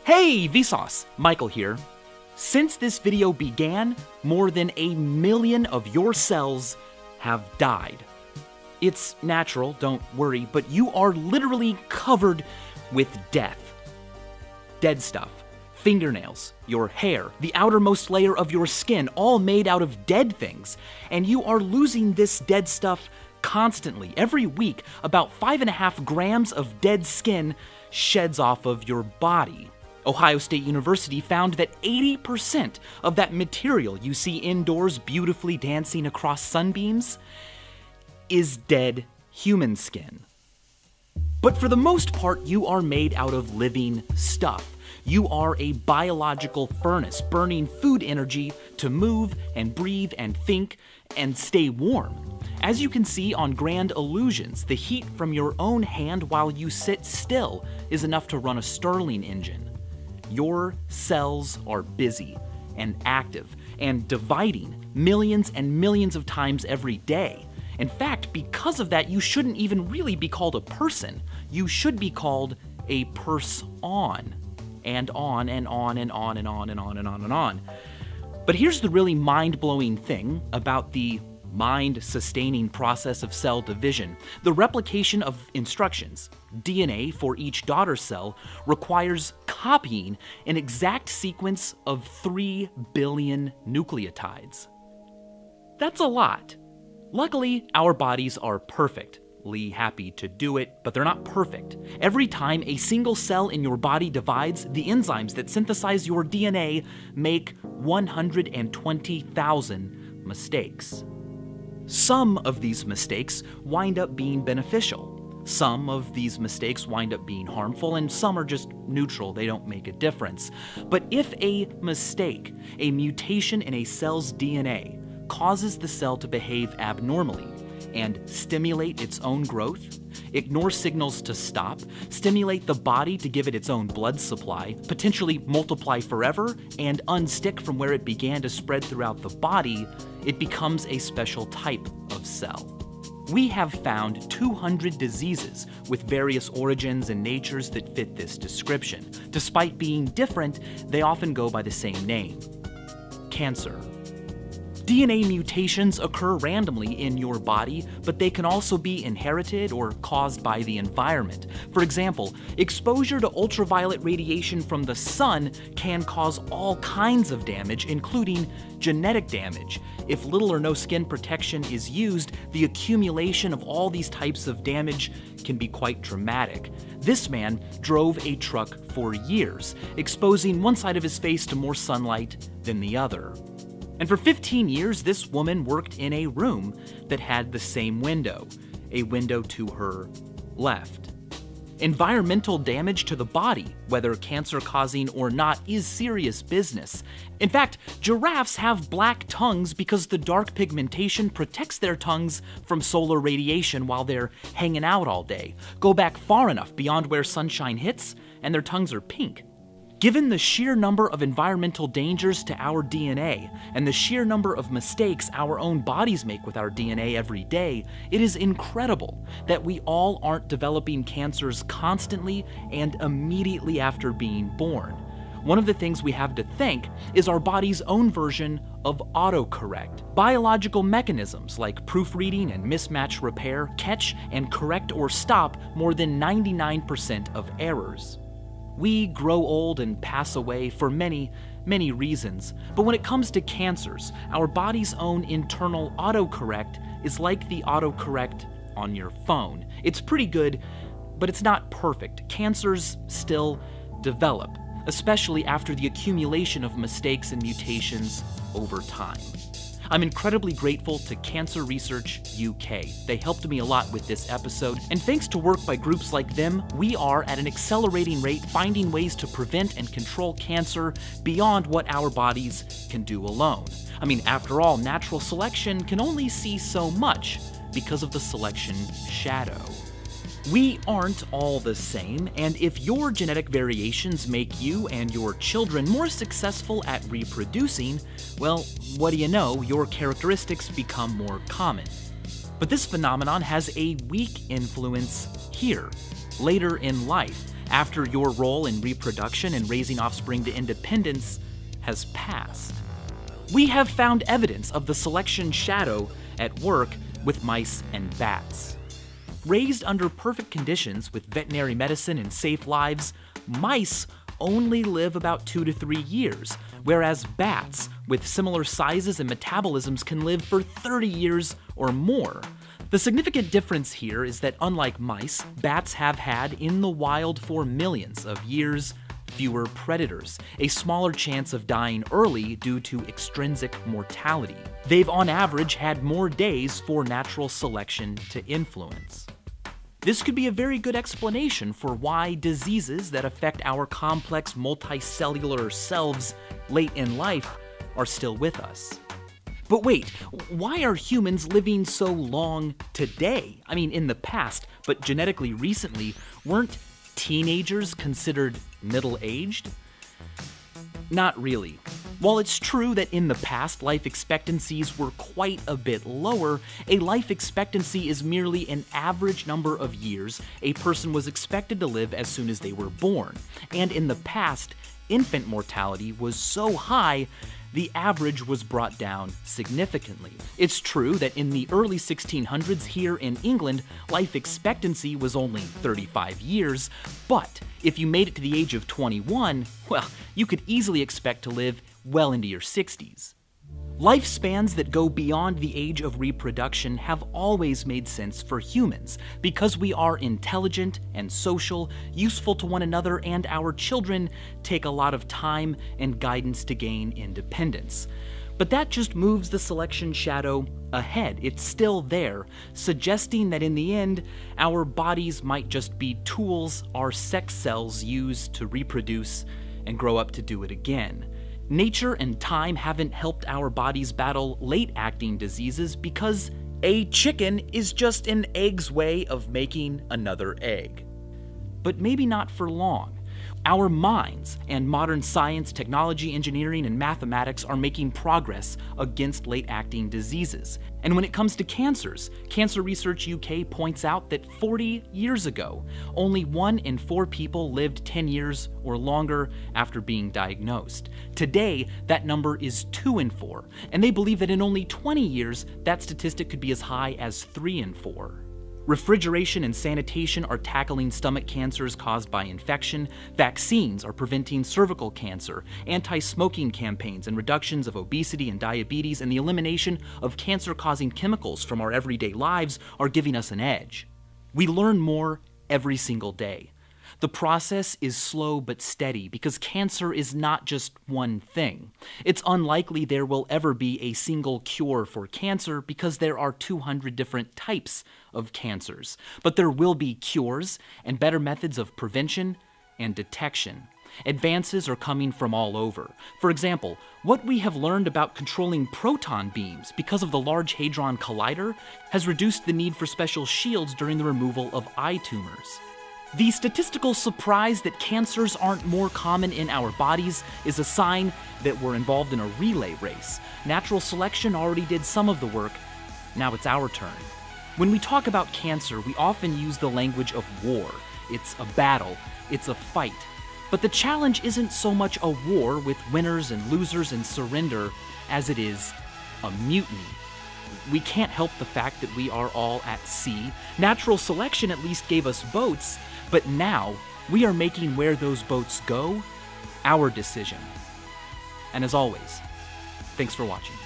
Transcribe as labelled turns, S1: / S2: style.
S1: Hey Vsauce, Michael here. Since this video began, more than 1 million of your cells have died. It's natural, don't worry, but you are literally covered with death. Dead stuff, fingernails, your hair, the outermost layer of your skin, all made out of dead things. And you are losing this dead stuff constantly. Every week, about 5.5 grams of dead skin sheds off of your body. Ohio State University found that 80% of that material you see indoors beautifully dancing across sunbeams is dead human skin. But for the most part, you are made out of living stuff. You are a biological furnace, burning food energy to move and breathe and think and stay warm. As you can see on Grand Illusions, the heat from your own hand while you sit still is enough to run a Stirling engine. Your cells are busy and active and dividing millions and millions of times every day. In fact, because of that, you shouldn't even really be called a person. You should be called a purse-on, and on and on and on and on and on and on and on. But here's the really mind-blowing thing about the mind-sustaining process of cell division. The replication of instructions, DNA for each daughter cell, requires copying an exact sequence of 3 billion nucleotides. That's a lot. Luckily, our bodies are perfectly happy to do it, but they're not perfect. Every time a single cell in your body divides, the enzymes that synthesize your DNA make 120,000 mistakes. Some of these mistakes wind up being beneficial. Some of these mistakes wind up being harmful, and some are just neutral, they don't make a difference. But if a mistake, a mutation in a cell's DNA, causes the cell to behave abnormally and stimulate its own growth, ignore signals to stop, stimulate the body to give it its own blood supply, potentially multiply forever, and unstick from where it began to spread throughout the body, it becomes a special type of cell. We have found 200 diseases with various origins and natures that fit this description. Despite being different, they often go by the same name: cancer. DNA mutations occur randomly in your body, but they can also be inherited or caused by the environment. For example, exposure to ultraviolet radiation from the sun can cause all kinds of damage, including genetic damage. If little or no skin protection is used, the accumulation of all these types of damage can be quite dramatic. This man drove a truck for years, exposing one side of his face to more sunlight than the other. And for 15 years, this woman worked in a room that had the same window, a window to her left. Environmental damage to the body, whether cancer-causing or not, is serious business. In fact, giraffes have black tongues because the dark pigmentation protects their tongues from solar radiation while they're hanging out all day. Go back far enough beyond where sunshine hits, and their tongues are pink. Given the sheer number of environmental dangers to our DNA and the sheer number of mistakes our own bodies make with our DNA every day, it is incredible that we all aren't developing cancers constantly and immediately after being born. One of the things we have to thank is our body's own version of autocorrect. Biological mechanisms like proofreading and mismatch repair catch and correct or stop more than 99% of errors. We grow old and pass away for many, many reasons, but when it comes to cancers, our body's own internal autocorrect is like the autocorrect on your phone. It's pretty good, but it's not perfect. Cancers still develop, especially after the accumulation of mistakes and mutations over time. I'm incredibly grateful to Cancer Research UK. They helped me a lot with this episode, and thanks to work by groups like them, we are at an accelerating rate finding ways to prevent and control cancer beyond what our bodies can do alone. I mean, after all, natural selection can only see so much because of the selection shadow. We aren't all the same, and if your genetic variations make you and your children more successful at reproducing, well, what do you know, your characteristics become more common. But this phenomenon has a weak influence here, later in life, after your role in reproduction and raising offspring to independence has passed. We have found evidence of the selection shadow at work with mice and bats. Raised under perfect conditions with veterinary medicine and safe lives, mice only live about 2 to 3 years, whereas bats, with similar sizes and metabolisms, can live for 30 years or more. The significant difference here is that unlike mice, bats have had in the wild for millions of years fewer predators, a smaller chance of dying early due to extrinsic mortality. They've on average had more days for natural selection to influence. This could be a very good explanation for why diseases that affect our complex multicellular selves late in life are still with us. But wait, why are humans living so long today? I mean, in the past, but genetically recently, weren't teenagers considered middle-aged? Not really. While it's true that in the past life expectancies were quite a bit lower, a life expectancy is merely an average number of years a person was expected to live as soon as they were born. And in the past, infant mortality was so high, the average was brought down significantly. It's true that in the early 1600s here in England, life expectancy was only 35 years, but if you made it to the age of 21, well, you could easily expect to live well into your 60s. Lifespans that go beyond the age of reproduction have always made sense for humans because we are intelligent and social, useful to one another, and our children take a lot of time and guidance to gain independence. But that just moves the selection shadow ahead. It's still there, suggesting that in the end, our bodies might just be tools our sex cells use to reproduce and grow up to do it again. Nature and time haven't helped our bodies battle late-acting diseases because a chicken is just an egg's way of making another egg. But maybe not for long. Our minds and modern science, technology, engineering, and mathematics are making progress against late-acting diseases. And when it comes to cancers, Cancer Research UK points out that 40 years ago, only 1 in 4 people lived 10 years or longer after being diagnosed. Today, that number is 2 in 4, and they believe that in only 20 years, that statistic could be as high as 3 in 4. Refrigeration and sanitation are tackling stomach cancers caused by infection, vaccines are preventing cervical cancer, anti-smoking campaigns and reductions of obesity and diabetes, and the elimination of cancer-causing chemicals from our everyday lives are giving us an edge. We learn more every single day. The process is slow but steady because cancer is not just one thing. It's unlikely there will ever be a single cure for cancer because there are 200 different types of cancers. But there will be cures and better methods of prevention and detection. Advances are coming from all over. For example, what we have learned about controlling proton beams because of the Large Hadron Collider has reduced the need for special shields during the removal of eye tumors. The statistical surprise that cancers aren't more common in our bodies is a sign that we're involved in a relay race. Natural selection already did some of the work, now it's our turn. When we talk about cancer, we often use the language of war. It's a battle, it's a fight. But the challenge isn't so much a war with winners and losers and surrender as it is a mutiny. We can't help the fact that we are all at sea. Natural selection at least gave us boats, but now we are making where those boats go our decision. And as always, thanks for watching.